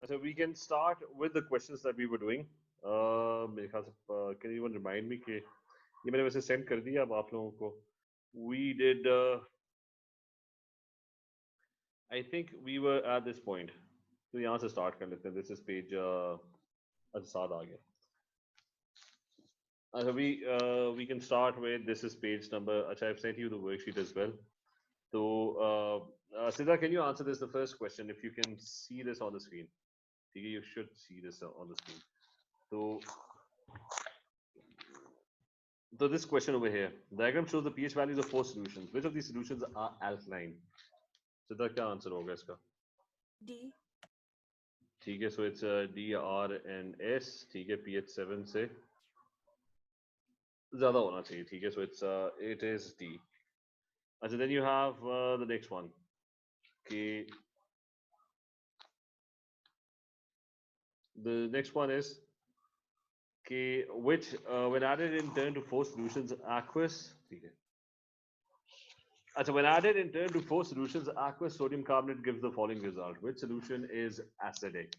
So we can start with the questions that we were doing. मेरे ख्याल से can anyone remind me कि ये मैंने वैसे send कर दिया अब आप लोगों को. We did. I think we were at this point. तो यहाँ से start कर लेते हैं. This is page. अच्छा साथ आ गया. We can start with this is page number. अच्छा I've sent you the worksheet as well. So Siddha, can you answer this? The first question, if you can see this on the screen. You should see this on the screen. So this question over here, diagram shows the pH values of 4 solutions. Which of these solutions are alkaline? Siddha, क्या answer होगा इसका? D. ठीक है, so it's D, R and S. ठीक है, pH 7 से ज़्यादा होना चाहिए. ठीक है, so it is D. अच्छा, then you have the next one. Okay. The next one is which when added in turn to 4 solutions aqueous. ठीक है. So when added in turn to 4 solutions, aqueous sodium carbonate gives the following result. Which solution is acidic?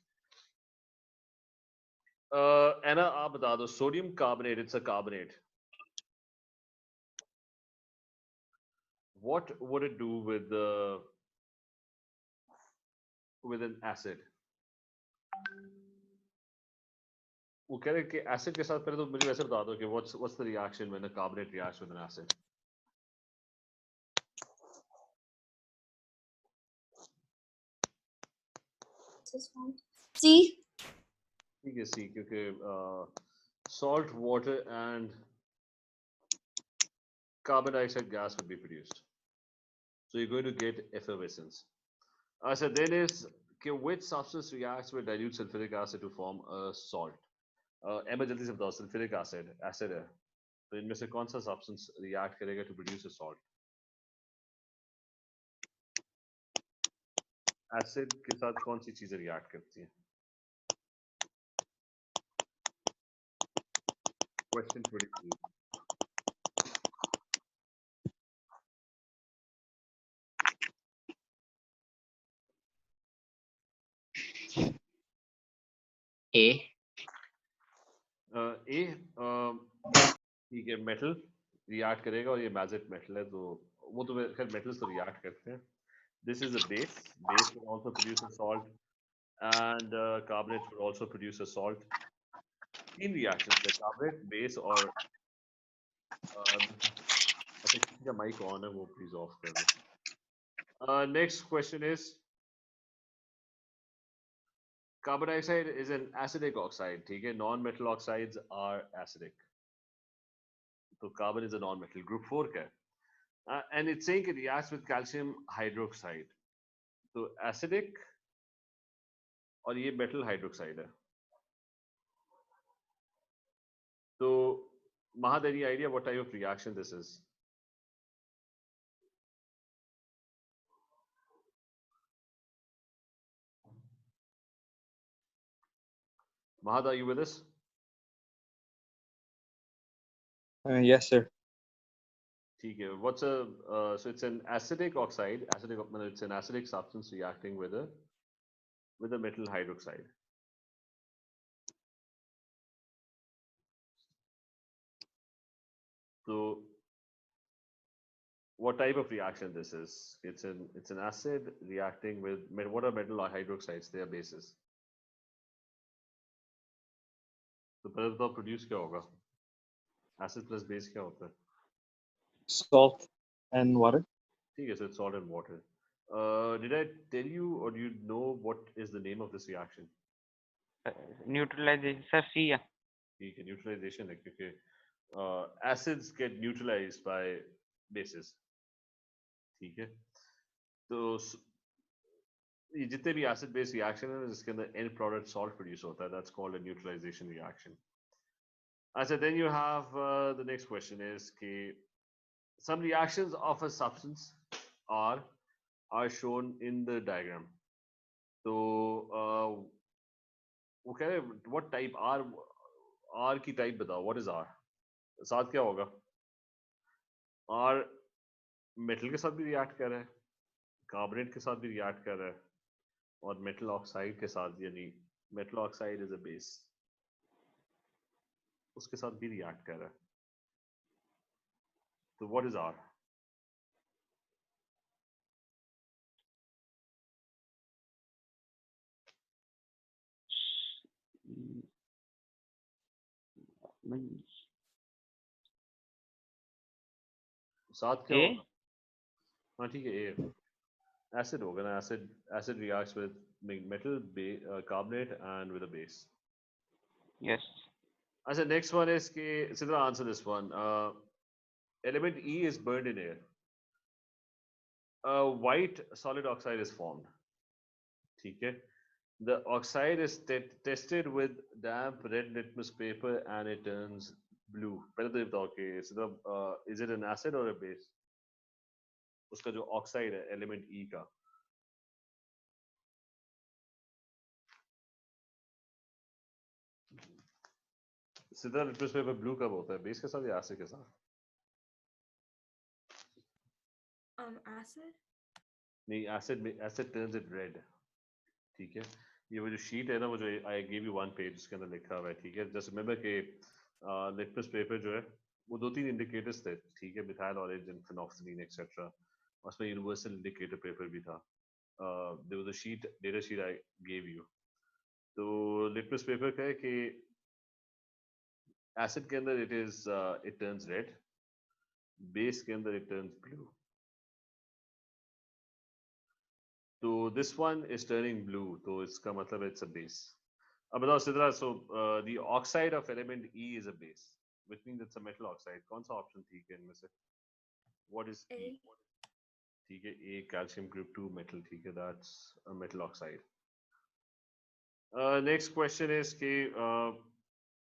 Anna, आप बता दो. Sodium carbonate, it's a carbonate. What would it do with an acid? वो कह रहे कि acid के साथ पहले तो मुझे वैसे बता दो कि what's the reaction when a carbonate reacts with an acid? C. ठीक है, C, क्योंकि salt, water and carbon dioxide gas would be produced. So you're going to get effervescence. So then is which substance reacts with dilute sulfuric acid to form a salt? Um जल्दी से बताओ. Sulphuric acid है, तो इनमें से कौन सा substance react करेगा to produce a salt? Acid के साथ कौन सी चीजें रिएक्ट करती हैं? क्वेश्चन 23. A. ए. ठीक है, मेटल रिएक्ट करेगा और ये मैजिक मेटल है, तो वो तो खैर मेटल्स तो रिएक्ट करते हैं. This is a base. Base will also produce a salt and carbonates will also produce a salt. तीन reactions है, carbonate, base और अच्छा किसी का माइक ऑन है, वो प्लीज ऑफ कर दो. Next question is carbon dioxide is an acidic oxide. ठीक है, non-metal oxides are acidic. तो carbon is a non-metal. Group 4 का है. And it's saying it reacts with calcium hydroxide. तो acidic और ये metal hydroxide है. तो Mahad, any idea what type of reaction this is? Mahad, are you with us? Yes, sir. ठीक है. What's a so it's an acidic oxide. It's an acidic substance reacting with a metal hydroxide. So what type of reaction this is? It's an acid reacting with what are metal hydroxides? They are bases. तो पहले बताओ produce क्या होगा? Acid plus base क्या होता है? Salt and water. ठीक है, so it's salt and water. Did I tell you or do you know what is the name of this reaction? Neutralization, sir. C. ठीक है, neutralization है, क्योंकि acids get neutralized by bases. ठीक है, तो ये जितने भी एसिड बेस रिएक्शन है जिसके अंदर एंड प्रोडक्ट सॉल्ट प्रोड्यूस होता है, that's called a neutralisation reaction. अच्छा, then you have the next question is कि some reactions of a substance are shown in the diagram. तो वो कह रहे what type R की टाइप बताओ. what is R? साथ क्या होगा? R मेटल के साथ भी रिएक्ट कर रहा है, कार्बोनेट के साथ भी रिएक्ट कर रहा है, और मेटल ऑक्साइड के साथ, यानी metal oxide is a base, उसके साथ भी रिएक्ट कर रहा है। तो व्हाट इज आर? साथ क्या ए होगा? हाँ ठीक है, ए एसिड होगा ना, acid reacts with metal carbonate and with a base. Yes अच्छा, next one is कि Sidra, answer this one. Element E is burned in air. White solid oxide is formed. ठीक है? The oxide is tested with damp red litmus paper and it turns blue. पहले तो ये बताओ कि Sidra, is it an acid or a base? उसका जो oxide है element E का, Sidra, litmus paper blue कब होता है? बेस के साथ या एसिड के साथ? Acid. नहीं, एसिड टर्न्स इट रेड। ठीक है, ये वो जो शीट है ना, वो जो I give you one page, उसके अंदर लिखा हुआ है। ठीक है, जस्ट रिमेंबर के लिटमस पेपर जो है वो 2-3 इंडिकेटर्स थे। ठीक है, मिथाइल ऑरेंज, फेनोक्सिलीन एक्सेट्रा, उसमें यूनिवर्सल इंडिकेटर पेपर भी था। There was a sheet, data sheet I give you. तो लिटमस पेपर का है कि एसिड के अंदर इट टर्न्स रेड, बेस के अंदर इट टर्न्स ब्लू। तो this one is turning blue, तो इसका मतलब इट्स अ बेस। अब बताओ Sidra, so the oxide of element E is a base, which means it's a metal oxide. कौन सा ऑप्शन ठीक है इनमें से? What is E? A. ठीक है, ए कैल्शियम ग्रुप 2 मेटल। ठीक है, that's a metal oxide. Next question is कि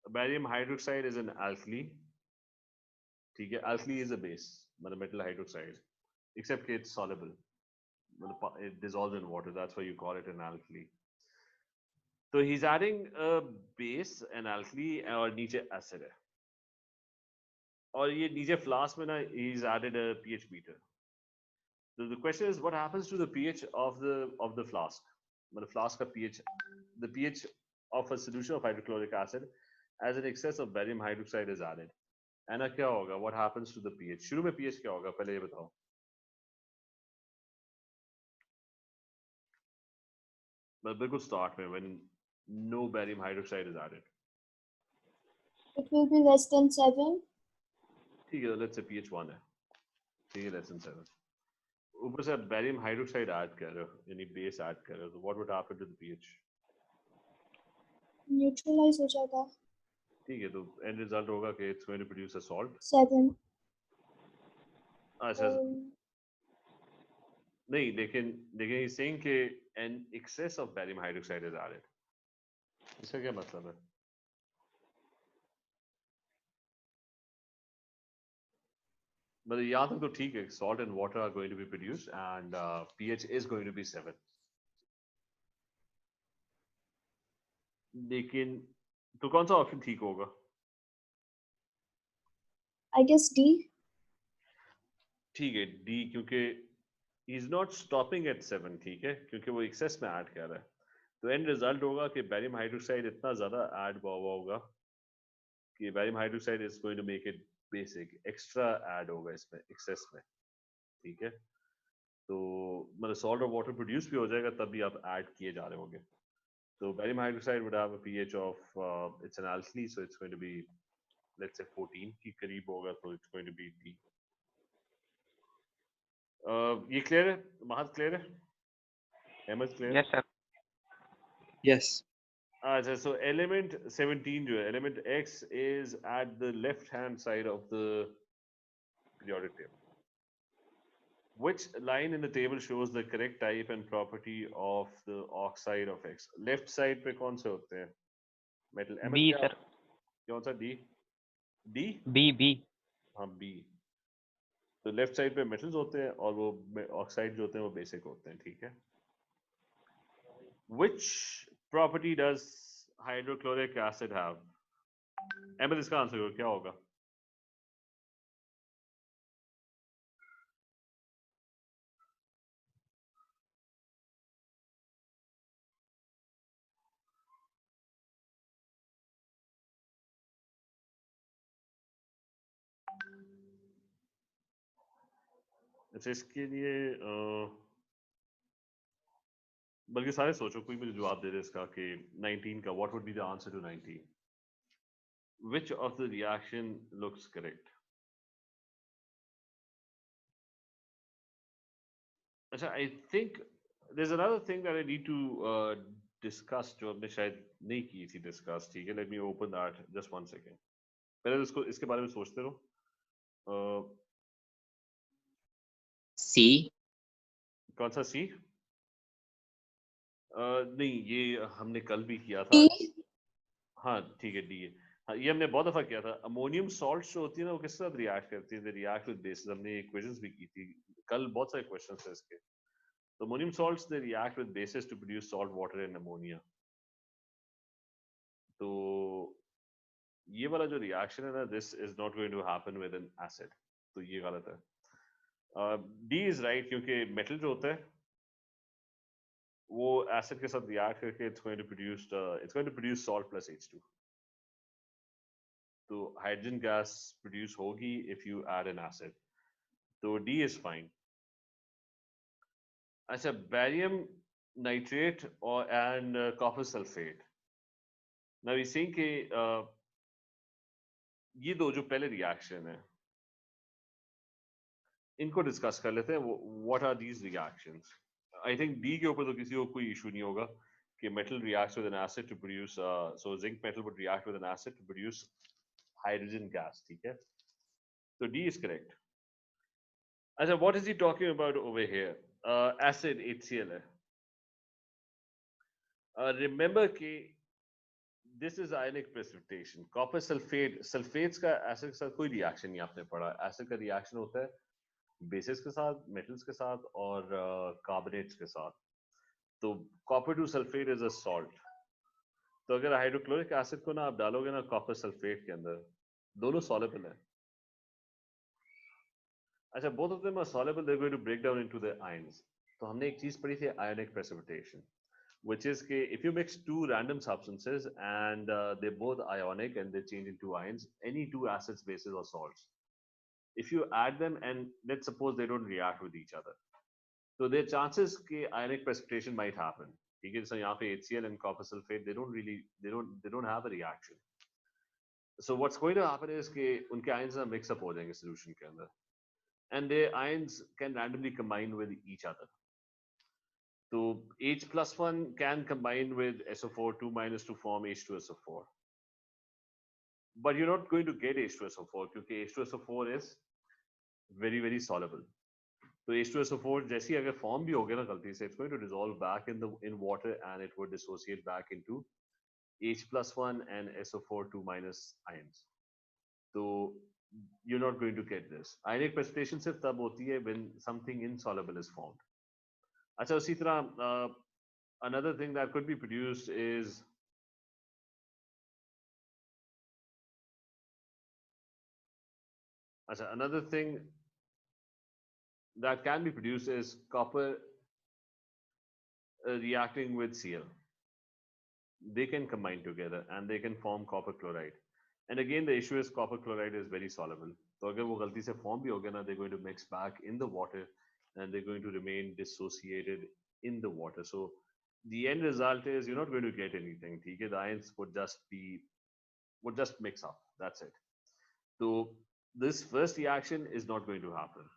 barium hydroxide is an alkali. ठीक है, alkali is a base, मतलब metal hydroxide, except कि it's soluble, मतलब it dissolves in water, that's why you call it an alkali. तो he's adding a base, an alkali, और नीचे acid है, और ये नीचे फ्लास्क में ना he's added a pH meter. So the question is, what happens to the pH of the flask? मतलब फ्लास्क का pH, the pH of a solution of hydrochloric acid as an excess of barium hydroxide is added. है ना, क्या होगा? What happens to the pH? शुरू में pH क्या होगा, पहले ये बताओ। मतलब बिल्कुल स्टार्ट में, when no barium hydroxide is added. It will be less than 7. ठीक है, let's say pH 1 है। ठीक है, less than 7। ऊपर से आप barium hydroxide ऐड कर रहे हो, यानी बेस ऐड कर रहे हो, तो what would happen to the pH? Neutralize हो जाएगा. ठीक है, तो end result होगा कि it's going to produce a salt. 7. अच्छा, नहीं, लेकिन he's saying कि an excess of barium hydroxide is added. इसका क्या मतलब है? मतलब यहाँ तक तो ठीक है, salt and water are going to be produced and pH is going to be 7. लेकिन तो कौन सा ऑप्शन ठीक होगा? I guess D. ठीक है, डी, क्योंकि he is not stopping at 7। ठीक है, क्योंकि वो एक्सेस में ऐड कर रहा है, तो एंड रिजल्ट होगा कि बैरियम हाइड्रोक्साइड इतना ज्यादा ऐड हुआ होगा कि barium hydroxide is going to make it basic, extra add होगा इसमें एक्सेस में। ठीक है, तो मतलब सॉल्ट और वाटर प्रोड्यूस भी हो जाएगा, तब भी आप ऐड किए जा रहे होंगे। तो barium hydroxide would have a pH of, it's an alkali, so it's going to be, let's say 14 के करीब होगा, तो it's going to be D. ये क्लियर है? महत क्लियर है? Ahmad clear? Yes sir Yes. अच्छा, so element 17 जो है, element X is at the left hand side of the periodic table. Which line in the table shows the correct type and property of the oxide of X? Left side पे कौन से होते हैं? Metal B Ahmed, क्या sir कौन सा? D? D? B B हाँ, B। तो लेफ्ट साइड पे मेटल्स होते हैं और वो ऑक्साइड जो होते हैं वो बेसिक होते हैं। ठीक है, which property does hydrochloric acid have? Ahmad, इसका आंसर करो, क्या होगा? अच्छा इसके लिए बल्कि सारे सोचो, कोई मुझे जवाब दे दे इसका कि 19 का what would be the answer to 19? Which of the reaction looks correct? अच्छा, I think there's another thing that I need to discuss जो हमने शायद नहीं की थी discuss, ठीक है? Let me open that just one second. पहले तो इसको इसके बारे में सोचते रहो. C. कौन सा C? नहीं, ये हमने कल भी किया था. हाँ ठीक है, डी है. हाँ, ये हमने बहुत दफा किया था. अमोनियम सॉल्ट जो होती है ना, वो किस साथ रिएक्ट करती है? React with basis. हमने इक्वेशंस भी की थी कल, बहुत सारे क्वेश्चंस थे इसके. तो ammonium salts they react with bases to produce salt water and ammonia. तो ये वाला जो रिएक्शन है ना, this is not going to happen with an acid. तो ये गलत है. डी इज राइट, क्योंकि मेटल जो होता है वो एसिड के साथ रिएक्ट करके it's going to produce salt plus H2. तो हाइड्रोजन गैस प्रोड्यूस होगी if you add an acid. तो डी इज फाइन. अच्छा, बैरियम नाइट्रेट और and copper sulphate. Now we saying कि ये दो जो पहले रिएक्शन है, इनको डिस्कस कर लेते हैं. What are these reactions? I think D के ऊपर तो किसी को कोई इशू नहीं होगा कि metal reacts with an acid to produce, so zinc metal would react with an acid to produce hydrogen gas. ठीक है, तो डी इज करेक्ट. अच्छा, what is he talking about over here? Acid HCl है. Remember कि this is ionic precipitation. Copper sulphate, sulphates का acid के साथ कोई रिएक्शन नहीं आपने पढ़ा. एसिड का रिएक्शन होता है बेसिस के साथ, मेटल्स के साथ और कार्बोनेट्स के साथ. तो copper two sulphate is a salt. तो अगर हाइड्रोक्लोरिक एसिड को ना आप डालोगे ना कॉपर सल्फेट के अंदर, दोनों सॉल्युबल है. अच्छा, both of them are soluble, they are going to break down into the ions. तो हमने एक चीज पढ़ी थी आयनिक प्रेसिपिटेशन, which is कि if you mix two random substances and they're both ionic and they change into ions, any two acids, bases or salts, if you add them and let's suppose they don't react with each other, so there are chances कि ionic precipitation might happen. ठीक है, जैसे यहाँ पे HCl and copper sulfate, they don't have a reaction. So what's going to happen is कि उनके ions ना mix up हो जाएंगे solution के अंदर, and their ions can randomly combine with each other. So H+1 can combine with SO4 2- to form H2SO4. But you're not going to get H2SO4 क्योंकि H2SO4 is very very soluble. तो H2SO4 जैसे ही अगर form भी हो गया ना गलती से, it's going to dissolve back in water and it would dissociate back into H+1 and SO4 2- ions. So you're not going to get this. Ionic precipitation सिर्फ तब होती है when something insoluble is formed. अच्छा, उसी तरह another thing that could be produced is another thing that can be produced is copper reacting with Cl. They can combine together and they can form copper chloride. And again, the issue is copper chloride is very soluble. So अगर वो गलती से form भी हो गया ना, they're going to mix back in the water and they're going to remain dissociated in the water. So the end result is you're not going to get anything. ठीक है, the ions would just mix up. That's it. So this first reaction is not going to happen.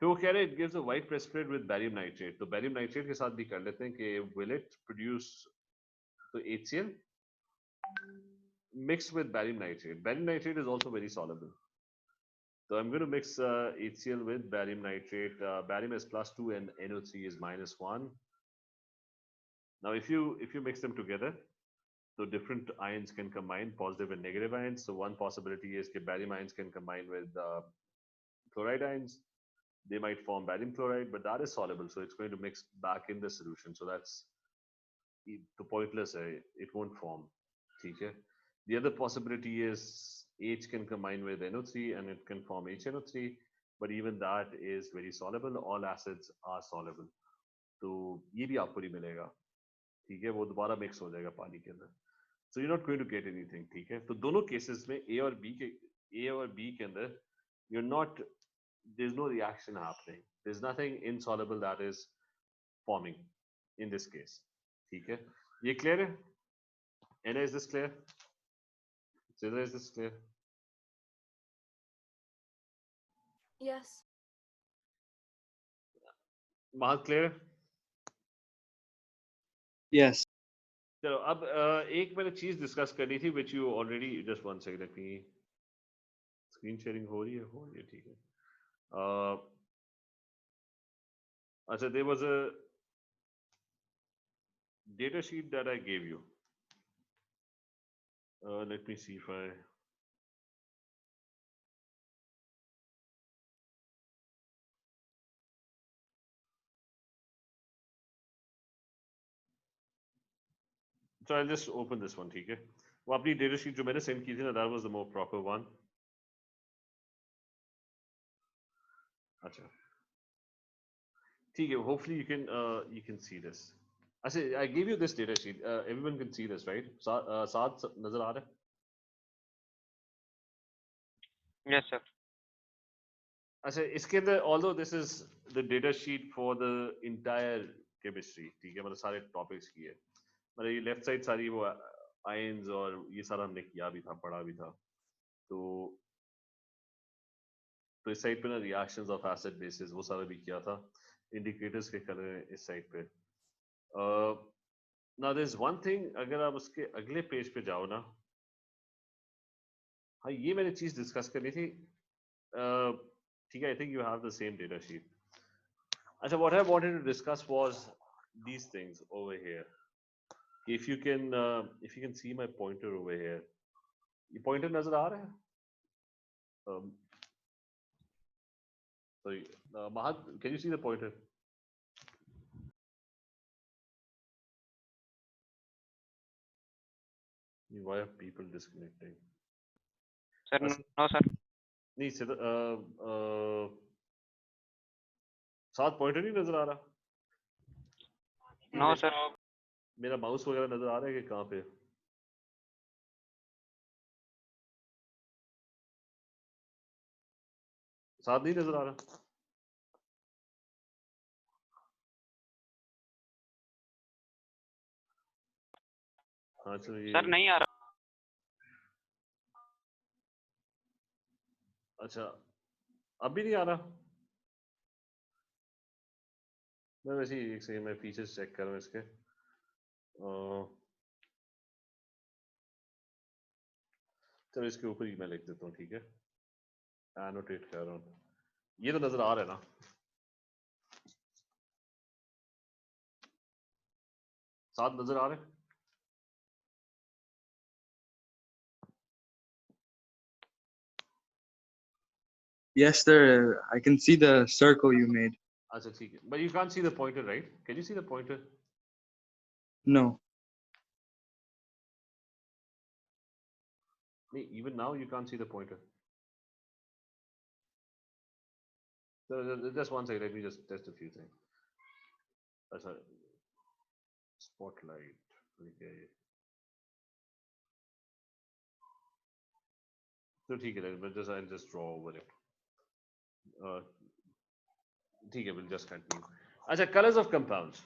तो वो कह रहे it gives a white precipitate with barium nitrate. तो barium nitrate के साथ भी कर लेते हैं कि will it produce तो HCl mixed with barium nitrate. Barium nitrate is also very soluble. So I'm going to mix HCl with barium nitrate. Barium is +2 and NO3 is -1. Now if you mix them together, so different ions can combine, positive and negative ions. So one possibility is that barium ions can combine with chloride ions. They might form barium chloride, but that is soluble, so it's going to mix back in the solution. So that's the pointless. It won't form. Okay. The other possibility is H can combine with NO3 and it can form HNO3, but even that is very soluble. All acids are soluble. तो ये भी आपको नहीं मिलेगा. ठीक है, वो दोबारा मिक्स हो जाएगा पानी के अंदर. So you're not going to get anything. ठीक है, तो दोनों केसेस में A और B के अंदर you're not there's no reaction happening. There's nothing insoluble that is forming in this case. ठीक है? ये clear है? Anna, is this clear? Sidra, is this clear? Yes. Mahal, clear है? Yes. चलो अब एक मैंने चीज डिस्कस करनी थी which you already just one second let me screen sharing हो रही है ठीक है अच्छा there was a data sheet that I gave you let me see if I so I'll just open this one ठीक है वो अपनी data sheet जो मैंने सेंड की थी ना that was the more proper one अच्छा ठीक है hopefully you can see this अच्छा I gave you this data sheet everyone can see this right साथ नजर आ रहा है Yes, sir. अच्छा इसके अंदर although this is the data sheet for the entire chemistry ठीक है मतलब सारे टॉपिक्स की है मतलब ये लेफ्ट साइड सारी वो आयंस और ये सारा हमने किया भी था पढ़ा भी था तो इस साइड पे ना रिएक्शंस ऑफ एसिड बेसिस वो सारा भी किया था इंडिकेटर्स के कलर इस साइड पे now there is one thing अगर आप उसके अगले पेज पे जाओ ना हाँ ये मैंने चीज डिस्कस करनी थी ठीक है I think you have the same data sheet अच्छा what I wanted to discuss was these things over here if you can see my pointer over here ये pointer नजर आ रहा है sorry Mahat can you see the pointer why are people disconnecting Sir, no, sir. नहीं सिर्फ साथ pointer नहीं नजर आ रहा No, sir. मेरा माउस वगैरह नजर आ रहा है कि कहाँ पे साथ नहीं नजर आ रहा हाँ चलो ये Sir, नहीं आ रहा. अच्छा अब भी नहीं आ रहा मैं वैसे ही एक सेकंड मैं फीचर्स चेक कर रहा हूँ इसके चलो इसके ऊपर ही मैं लिख देता हूँ ठीक है एनोटेट कर रहा हूँ ये तो नजर आ रहा है ना साथ नजर आ रहे हैं Yes, sir. I can see the circle you made. अच्छा ठीक है but you can't see the pointer right can you see the pointer No. नहीं even now you can't see the pointer just one second let me just test a few things अच्छा spotlight okay तो ठीक है I'll just draw over it ठीक है we'll just continue अच्छा colors of compounds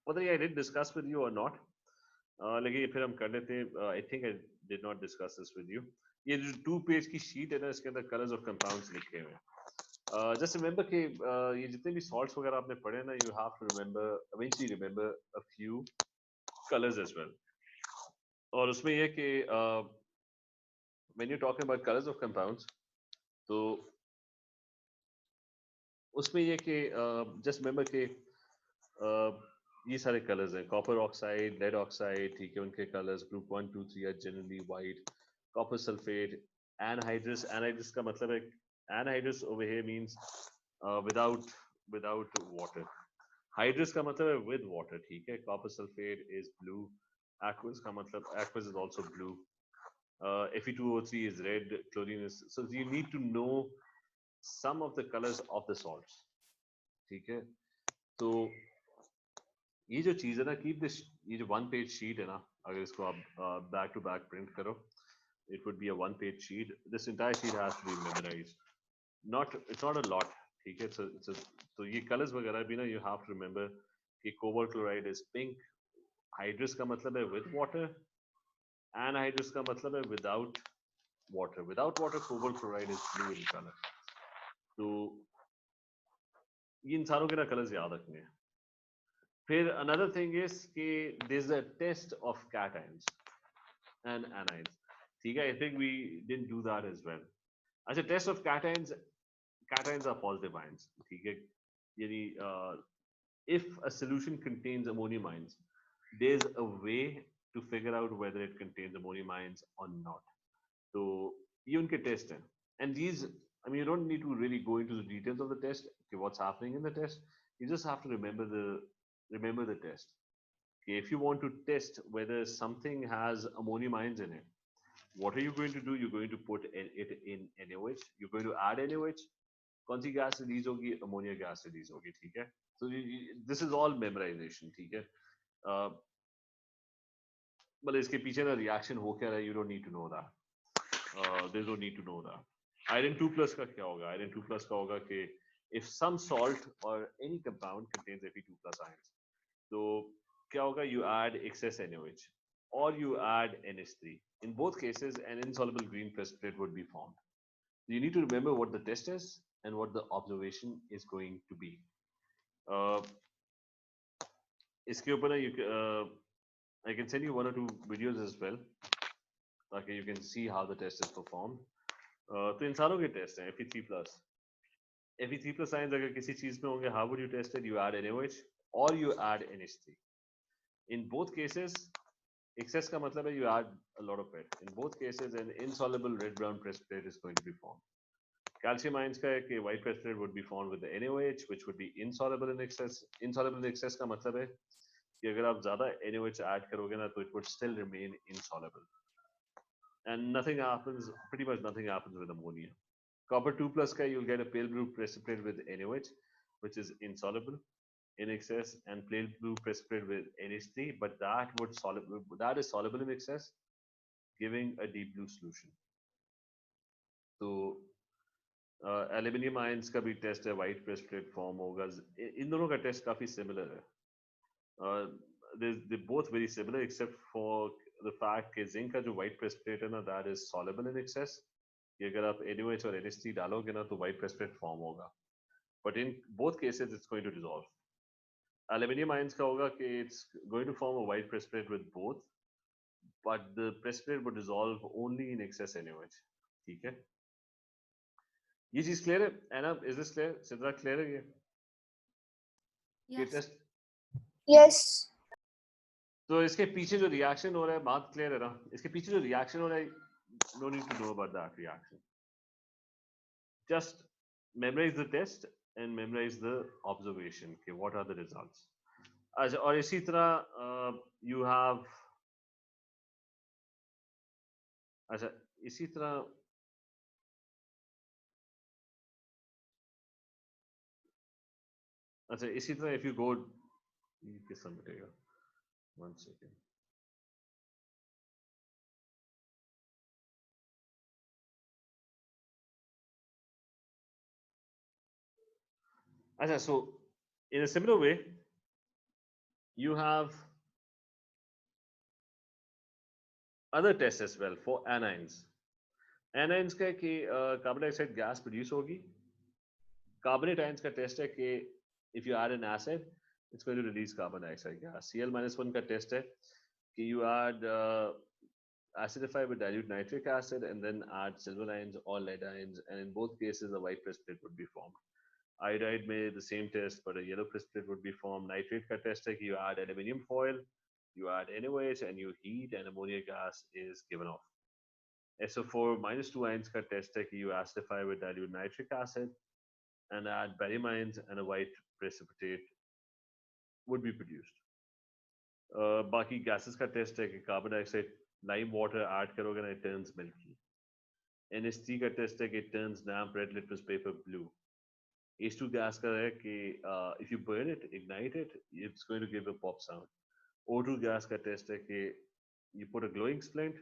whether I did discuss with you or not लेकिन ये फिर हम कर लेते हैं I think I did not discuss this with you ये जो 2 पेज की शीट है ना इसके अंदर colors of compounds लिखे हुए हैं just remember कि ये जितने भी salts वगैरह आपने पढ़े ना you have to eventually remember a few colors as well और उसमें ये कि when you're talking about colors of compounds तो उसमें ये कि just remember कि ये सारे कलर्स हैं कॉपर ऑक्साइड लेड ऑक्साइड ठीक है उनके colours group 1 2 3 are generally white copper sulphate anhydrous का मतलब है anhydrous over here means without water hydrous का मतलब है विद वाटर ठीक है copper sulphate is blue aqueous का मतलब aqueous is also blue Fe2O3 is red chlorine is so you need to know some of the colors of the salts ठीक है तो ये जो चीज है ना कीप दिस ये जो 1 पेज शीट है ना अगर इसको आप बैक टू बैक प्रिंट करो it would be a one-page sheet. This entire sheet has to be memorized. It's not a lot. ठीक है, it's a तो ये colors वगैरह भी ना you have to remember कि cobalt chloride is pink, hydrous का मतलब है with water, anhydrous का मतलब है without water. Without water, cobalt chloride is blue in color. तो ये इन सारों के ना colors याद रखने हैं. फिर another thing is कि there's a test of cations and anions. ठीक है, I think we didn't do that as well. अच्छा, test of cations are positive ions. ठीक है, यानी if a solution contains ammonium ions, there's a way to figure out whether it contains ammonium ions or not. So ये उनके test हैं. And these, I mean, you don't need to really go into the details of the test. Okay, what's happening in the test? You just have to remember the test. Okay, if you want to test whether something has ammonium ions in it, what are you going to do? You're going to put it in NaOH. You're going to add NaOH. कौन सी gas release होगी? Ammonia gas release होगी. ठीक है, so this is all memorization. ठीक है, मतलब इसके पीछे ना रिएक्शन हो क्या रहा है, you don't need to know that. There's no need to know that. Iron 2 plus का क्या होगा? Iron 2 plus का होगा कि if some salt or any compound contains Fe2 plus ions, तो क्या होगा? You add excess NaOH or you add NH3. In both cases, an insoluble green precipitate would be formed. So you need to remember what the test is and what the observation is going to be. इसके ऊपर ना I can send you one or two videos as well, ताकि you can see how the test is performed. तो इन सारों के test हैं Fe3 plus. Fe3 plus ions अगर किसी चीज में होंगे, how would you test it? You add NaOH or you add NH3. In both cases, excess का मतलब है you add a lot of it. In both cases, an insoluble red-brown precipitate is going to be formed. Calcium ions का है कि white precipitate would be formed with the NaOH, which would be insoluble in excess. Insoluble in excess का मतलब है कि अगर आप ज़्यादा NaOH add करोगे ना, तो it would still remain insoluble. And nothing happens, pretty much nothing happens with ammonia. Copper 2 plus का you'll get a pale blue precipitate with NaOH, which is insoluble in excess, and pale blue precipitate with NH3, but that is soluble in excess, giving a deep blue solution. So aluminium ions का भी test है, white precipitate form होगा. इन दोनों का test काफी similar है. They're both very similar except for the fact कि zinc का जो white precipitate है ना, that is soluble in excess. कि अगर आप NaOH और NH3 डालोगे ना, तो white precipitate form होगा. But in both cases, it's going to dissolve. Aluminium ions का होगा कि it's going to form a white precipitate with both, but the precipitate would dissolve only in excess NaOH. ठीक है? ये चीज clear है? Anna, is this clear? Sidra clear है ये? Yes. Test Yes. तो इसके पीछे जो रिएक्शन हो रहा है, बात क्लियर है ना? इसके पीछे जो रिएक्शन हो रहा है, no need to know about that reaction. Just memorize the test and memorize the observation. Okay, what are the results? अच्छा, और इसी तरह you have, अच्छा इसी तरह अच्छा इसी तरह if you go, ये किस समय मिटेगा? 1 second. अच्छा, so in a similar way, you have other tests as well for anions. Anions का कि carbon dioxide gas produce होगी. Carbonate ions का test है कि if you add an acid, it's going to release carbon dioxide gas. Cl-1 का test है कि you add acidify with dilute nitric acid and then add silver ions or lead ions, and in both cases a white precipitate would be formed. Iodide may the same test, but a yellow precipitate would be formed. Nitrate का test है कि you add aluminium foil, you add NaOH and you heat, and ammonia gas is given off. SO4 minus 2 ions का test है कि you acidify with dilute nitric acid and add barium ions, and a white precipitate would be produced. बाकी gases का test है कि carbon dioxide lime water add करोगे ना, it turns milky. NH3 का test है कि it turns damp red litmus paper blue. H2 gas का है कि if you burn it, ignite it, it's going to give a pop sound. O2 gas का test है कि you put a glowing splint,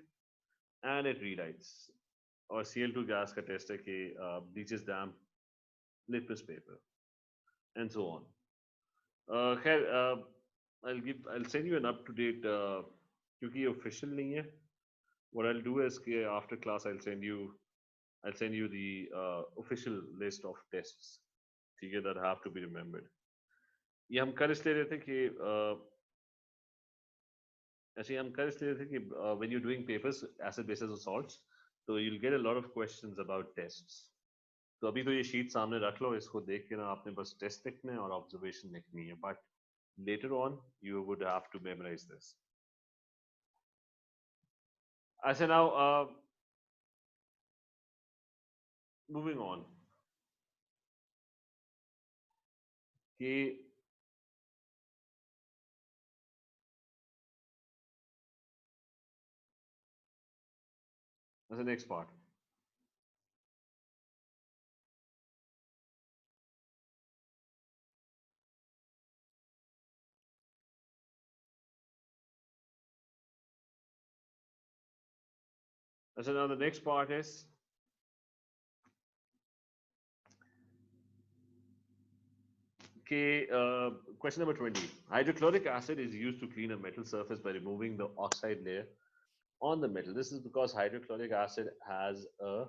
and it relights. और Cl2 gas का test है कि bleaches damp litmus paper and so on. खैर I'll send you an up to date क्योंकि ये official नहीं है. What I'll do is कि after class I'll send you the official list of tests, ठीक है, that have to be remembered. ये हम कर इसलिए रहे थे कि ऐसे हम कर इसलिए रहे थे कि when you're doing papers acid bases or salts, so you'll get a lot of questions about tests. तो अभी तो ये शीट सामने रख लो, इसको देख के ना आपने बस टेस्ट लिखने हैं और ऑब्जर्वेशन लिखनी है, but later on you would have to memorize this. I say now moving on कि that's the next part. So now the next part is okay, question number 20. Hydrochloric acid is used to clean a metal surface by removing the oxide layer on the metal. This is because hydrochloric acid has a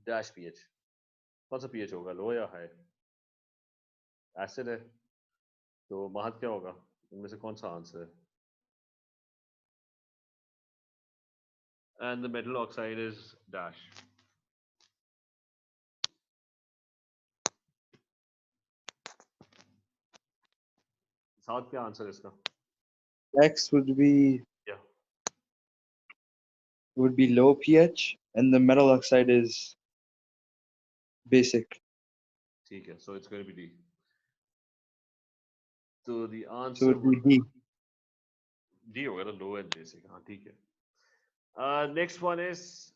dash pH. कौन सा pH होगा, लो या high? Acid है तो महत्व क्या होगा, इनमें से कौन सा आंसर है? And the metal oxide is dash. South क्या आंसर है इसका? X would be Yeah. low pH, and the metal oxide is basic. ठीक है, so it's going to be D. So the So answer it would be D. D होगा ना, low and basic. हाँ ठीक है. Next one is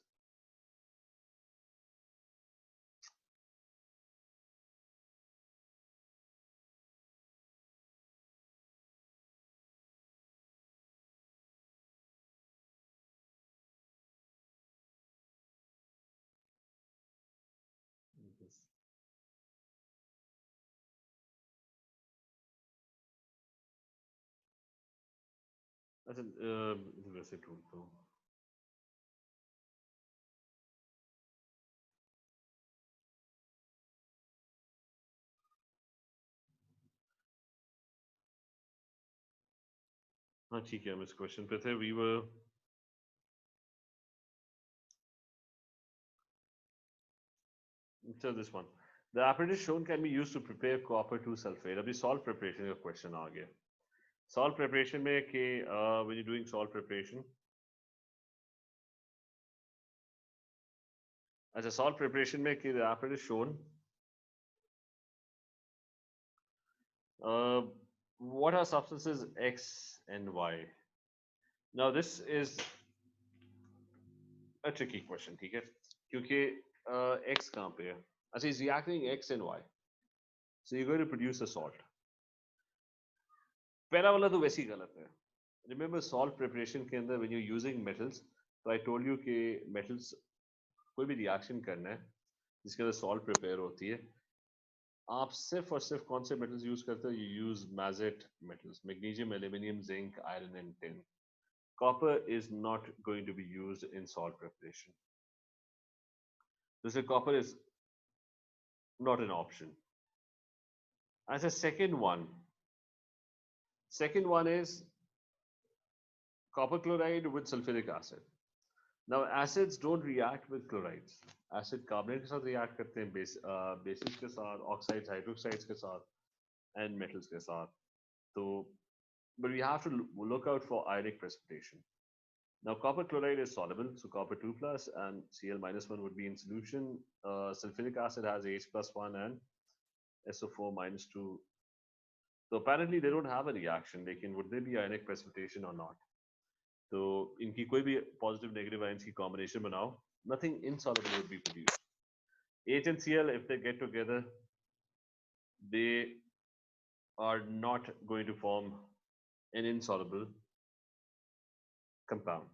अच्छा वैसे ढूंढता हूँ. हाँ ठीक है, हम इस क्वेश्चन पे थे. We were so this one. The apparatus shown can be used to prepare copper 2 sulfate. अभी salt preparation का question आ गया. Salt preparation में कि when you're doing salt preparation, अच्छा salt preparation में कि the apparatus shown, what are substances X and Y? Now this is a tricky question, ठीक है, क्योंकि X कहाँ पे है? अच्छा, is reacting X and Y, so you're going to produce a salt. पहला वाला तो वैसे ही गलत है. Remember salt preparation के अंदर when you're using metals, so I told you कि metals कोई भी reaction करना है जिसके अंदर salt prepare होती है, आप सिर्फ और सिर्फ कौन से metals use करते हो? You use mazet metals, magnesium, aluminium, zinc, iron and tin. Copper is not going to be used in salt preparation. So copper is not an option. As a second one is copper chloride with sulfuric acid. Now acids don't react with chlorides. Acid carbonate के साथ react करते हैं, bases के साथ, oxides, hydroxides के साथ, and metals के साथ. So, but we have to look out for ionic precipitation. Now copper chloride is soluble, so copper 2 plus and Cl minus 1 would be in solution. Sulfuric acid has H plus 1 and SO4 minus 2. So apparently they don't have a reaction. Would there be ionic precipitation or not? So इनकी कोई भी positive negative ions की combination बनाओ, nothing insoluble would be produced. H and Cl, if they get together, they are not going to form an insoluble compound.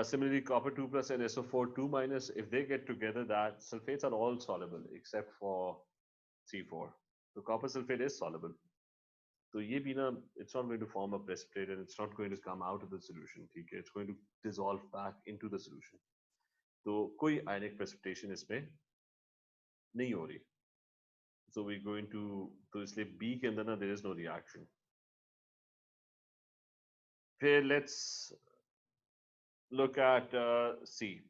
Similarly, copper 2 plus and SO4 2 minus, if they get together, that sulfates are all soluble except for C4. So copper sulfate is soluble. So ये भी ना, it's not going to form a precipitate and it's not going to come out of the solution. ठीक है, it's going to dissolve back into the solution. तो कोई ionic precipitation इसमें नहीं हो रही. So we're going to, तो इसलिए B के अंदर ना there is no reaction. फिर let's look at C.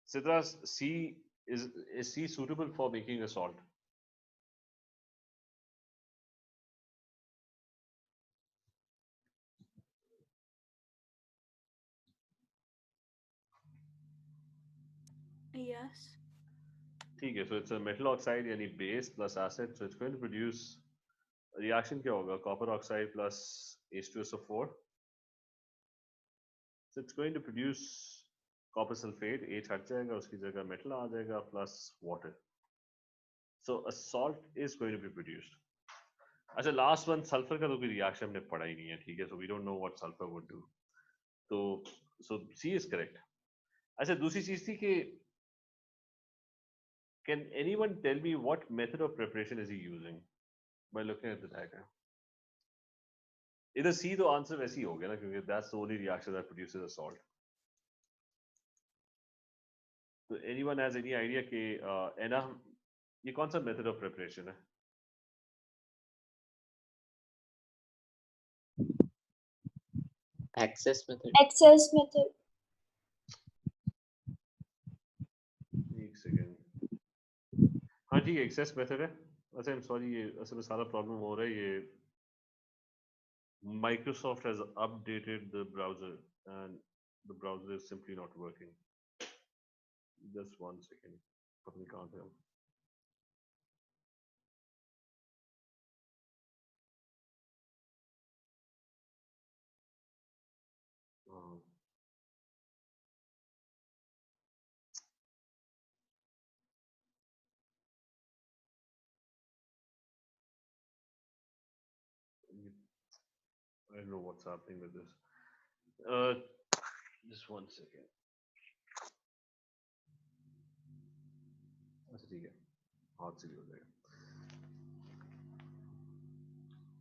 Sidra, C is C suitable for making a salt? Yes. ठीक है, so it's a metal oxide यानी base plus acid, so it's going to produce reaction क्या होगा? Copper oxide plus H2SO4. So it's going to produce copper sulfate, H हट जाएगा, उसकी जगह metal आ जाएगा plus water. So a salt is going to be produced. अच्छा, last one sulfur का तो कोई reaction हमने पढ़ा ही नहीं है, ठीक है? So we don't know what sulfur would do. So C is correct. अच्छा, दूसरी चीज थी कि can anyone tell me what method of preparation is he using by looking at the diagram? Either C तो answer वैसे ही हो गया ना, क्योंकि that's the only reaction that produces a salt. So anyone has any idea कि एना ये कौन सा method of preparation है? Access method. Access method. एक सेकेंड. हाँ ठीक है, access method है. अच्छा, I'm sorry, ये असल में सारा problem हो रहा है ये. Microsoft has updated the browser and the browser is simply not working. Just 1 second. पता नहीं कहाँ थे हम. I don't know what's happening with this. Just 1 second. अच्छा ठीक है, हाथ से भी हो जाएगा.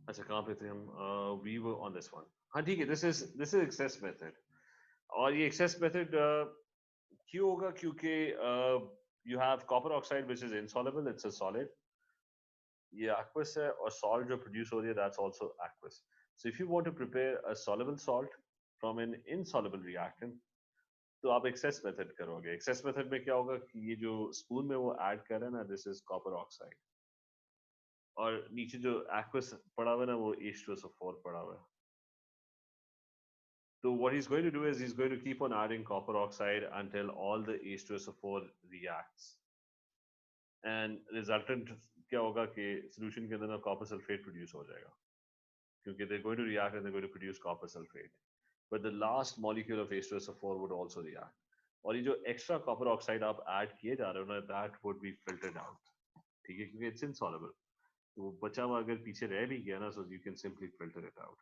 अच्छा कहाँ पे थे हम? We were on this one. हाँ ठीक है, this is excess method. और ये excess method क्यों होगा? क्योंकि you have copper oxide which is insoluble, it's a solid. ये aqueous है और salt जो produce हो रही है that's also aqueous. So if you want to prepare a soluble salt from an insoluble reactant, तो आप excess method करोगे. Excess method में क्या होगा कि ये जो spoon में वो add कर रहा है ना, this is copper oxide. और नीचे जो aqueous पड़ा हुआ है ना, वो H2SO4 पड़ा हुआ है. So what he's going to do is he's going to keep on adding copper oxide until all the H2SO4 reacts. And resultant क्या होगा कि solution के अंदर ना copper sulfate produce हो जाएगा. क्योंकि they're going to react and they're going to produce copper sulfate. But the last molecule of H2SO4 would also react. और ये जो extra copper oxide आप add किए जा रहे हो ना, that would be filtered out. ठीक है, क्योंकि it's insoluble. तो बचा हुआ अगर पीछे रह भी गया ना, so you can simply filter it out.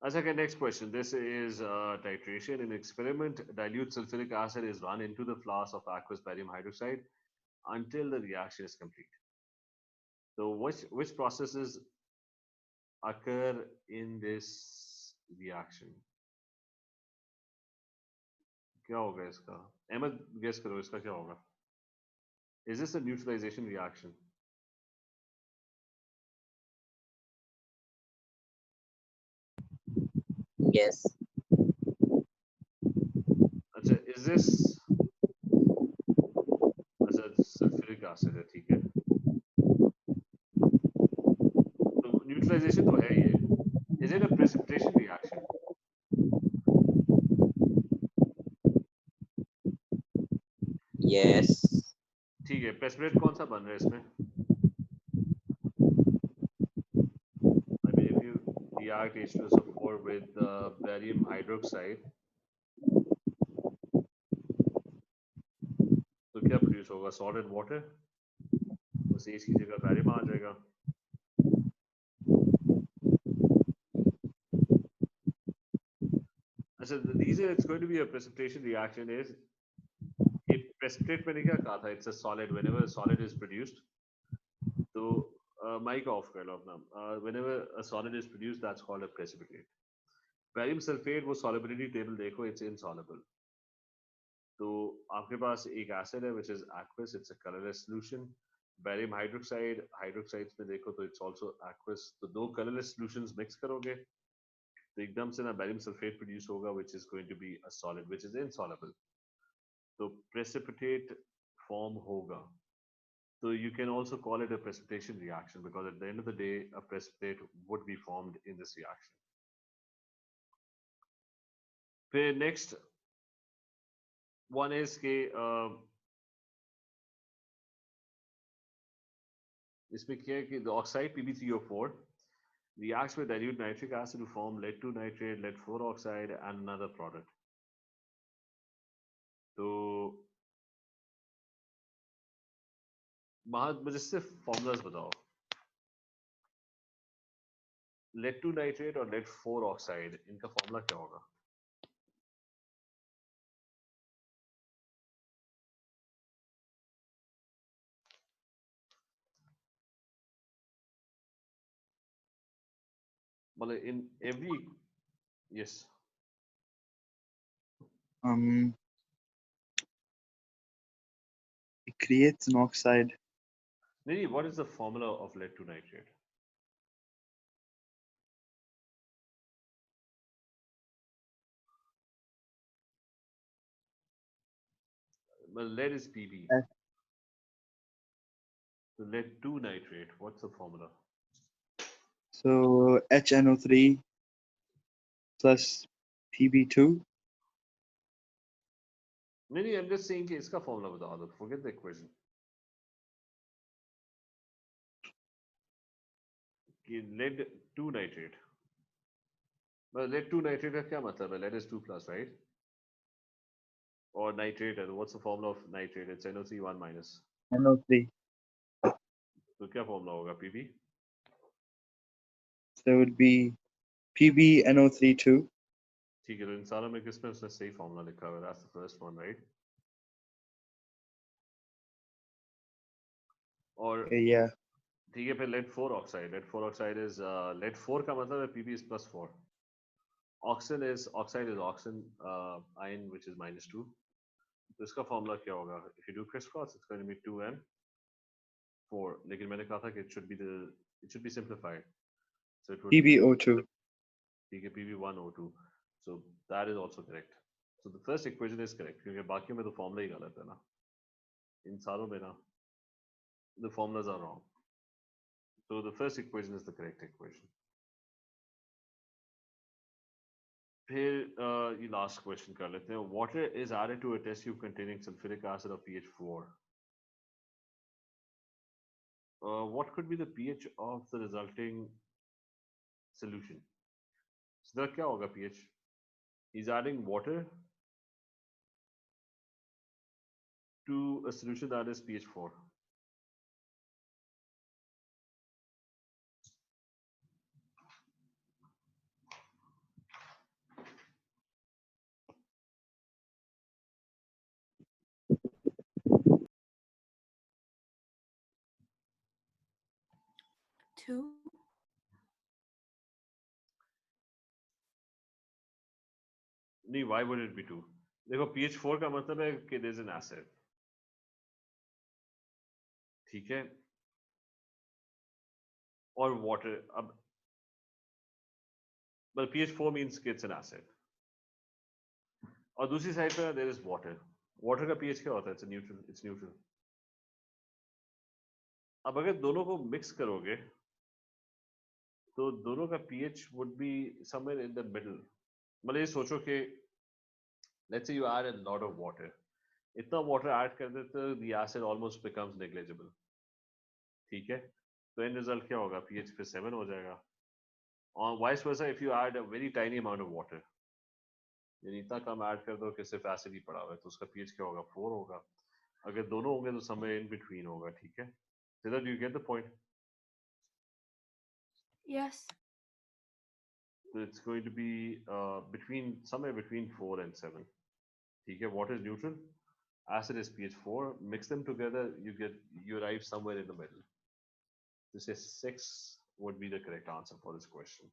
Okay, next question. This is titration. In experiment, dilute sulfuric acid is run into the flask of aqueous barium hydroxide until the reaction is complete. So which processes occur in this reaction? क्या होगा इसका? Ahmad guess करो इसका क्या होगा? Is this a neutralization reaction? Yes. अच्छा, is this अच्छा sulfuric acid है, ठीक है. तो neutralization तो है ये. Is it a precipitation reaction? Yes. ठीक है, precipitate कौन सा बन रहा है इसमें? I mean, if you react H2SO4 with barium hydroxide, तो क्या produce होगा? Solid water. उस H की जगह barium आ जाएगा. So the reason it's going to be a precipitation reaction is if precipitate मैंने क्या कहा था, it's a solid. Whenever a solid is produced, तो mic off कर लो अपना. Whenever a solid is produced, that's called a precipitate. Barium sulfate वो solubility table देखो, it's insoluble. तो आपके पास एक acid है which is aqueous, it's a colorless solution. Barium hydroxide, hydroxides में देखो तो it's also aqueous. तो दो colorless solutions mix करोगे तो एकदम से ना barium sulfate produce होगा which is going to be a solid which is insoluble. तो precipitate form होगा. So you can also call it a precipitation reaction because at the end of the day, a precipitate would be formed in this reaction. फिर next one is के इसमें क्या है कि the oxide Pb3O4 reacts with dilute nitric acid to form lead-2 nitrate, lead-4 oxide and another product. तो मुझे सिर्फ formulas बताओ. lead-2 nitrate और lead-4 oxide इनका formula क्या होगा? मतलब in every yes. It creates an oxide. Nidhi, what is the formula of lead-2 nitrate? Well, lead is Pb. Yes. So lead-2 nitrate, what's the formula? So HNO3 plus Pb2. नहीं, I'm just saying कि इसका formula बता दो. Forget the equation. कि lead-2 nitrate. Well, lead-2 nitrate का क्या मतलब है? Lead is 2 plus, right? Or nitrate, and what's the formula of nitrate? It's NO3 1 minus. NO3. तो क्या formula होगा? Pb? So it would be PbNO3 2. ठीक है, तो इन सारों में किसमें उसने सही formula लिखा हुआ है? That's the first one, right? और Yeah. ठीक है, फिर lead-4 oxide. Lead-4 oxide is lead-4 का मतलब है Pb is plus 4. Oxide is oxygen ion which is minus 2. तो इसका formula क्या होगा? If you do crisscross, it's going to be 2n4. लेकिन मैंने कहा था कि it should be simplified. So it would PbO2. be ठीक है, Pb1O2. So that is also correct. So the first equation is correct क्योंकि बाकी में तो formula ही गलत है ना. इन सारों में ना the formulas are wrong. So the first equation is the correct equation. फिर ये last question कर लेते हैं. Water is added to a test tube containing sulfuric acid of pH 4. What could be the pH of the resulting solution? So क्या होगा pH? He's adding water to a solution that is pH 4. Two. नहीं, why would it be 2? देखो pH 4 का मतलब है कि there is an acid. ठीक है? और water अब well pH 4 means कि it's an acid. और दूसरी साइड पर there is water. Water का pH क्या होता है? It's a neutral. It's neutral. अब अगर दोनों को mix करोगे तो दोनों का pH would be somewhere in the middle. मतलब ये सोचो कि let's say you add a lot of water. इतना water add कर देते तो the acid almost becomes negligible. ठीक है? तो end result क्या होगा? pH फिर 7 हो जाएगा. और vice versa if you add a very tiny amount of water. यानी इतना कम ऐड कर दो कि सिर्फ एसिड ही पड़ा हुआ है तो उसका pH क्या होगा? 4 होगा. अगर दोनों होंगे तो somewhere in between होगा. ठीक है? Siddharth, do you get the point? Yes. So it's going to be between somewhere between 4 and 7. Okay, water is neutral, acid is pH 4. Mix them together, you arrive somewhere in the middle. This is 6 would be the correct answer for this question.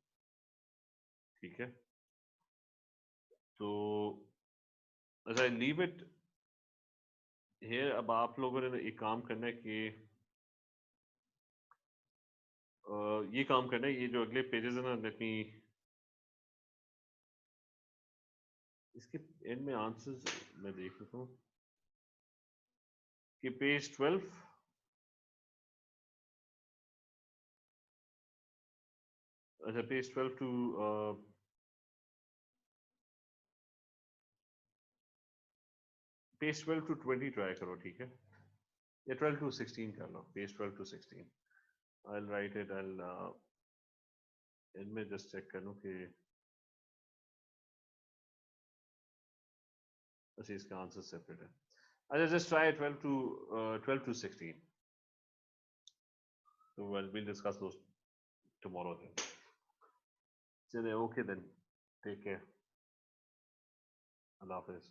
Okay. So as I leave it here, अब आप लोगों ने एक काम करना है कि ये काम करना है, ये जो अगले पेजेस है ना, लेट मी इसके एंड में आंसर्स मैं देख लेता हूँ कि पेज 12 अच्छा page 12 to page 12 to 20 try करो, ठीक है, या 12 टू 16 कर लो, page 12 to 16 I'll write it, इनमें जस्ट चेक कर लूँ कि अच्छा इसका आंसर सेपरेट है. अच्छा just try 12 to 16. So we'll discuss those tomorrow then. चलिए okay then, take care. Allah Hafiz.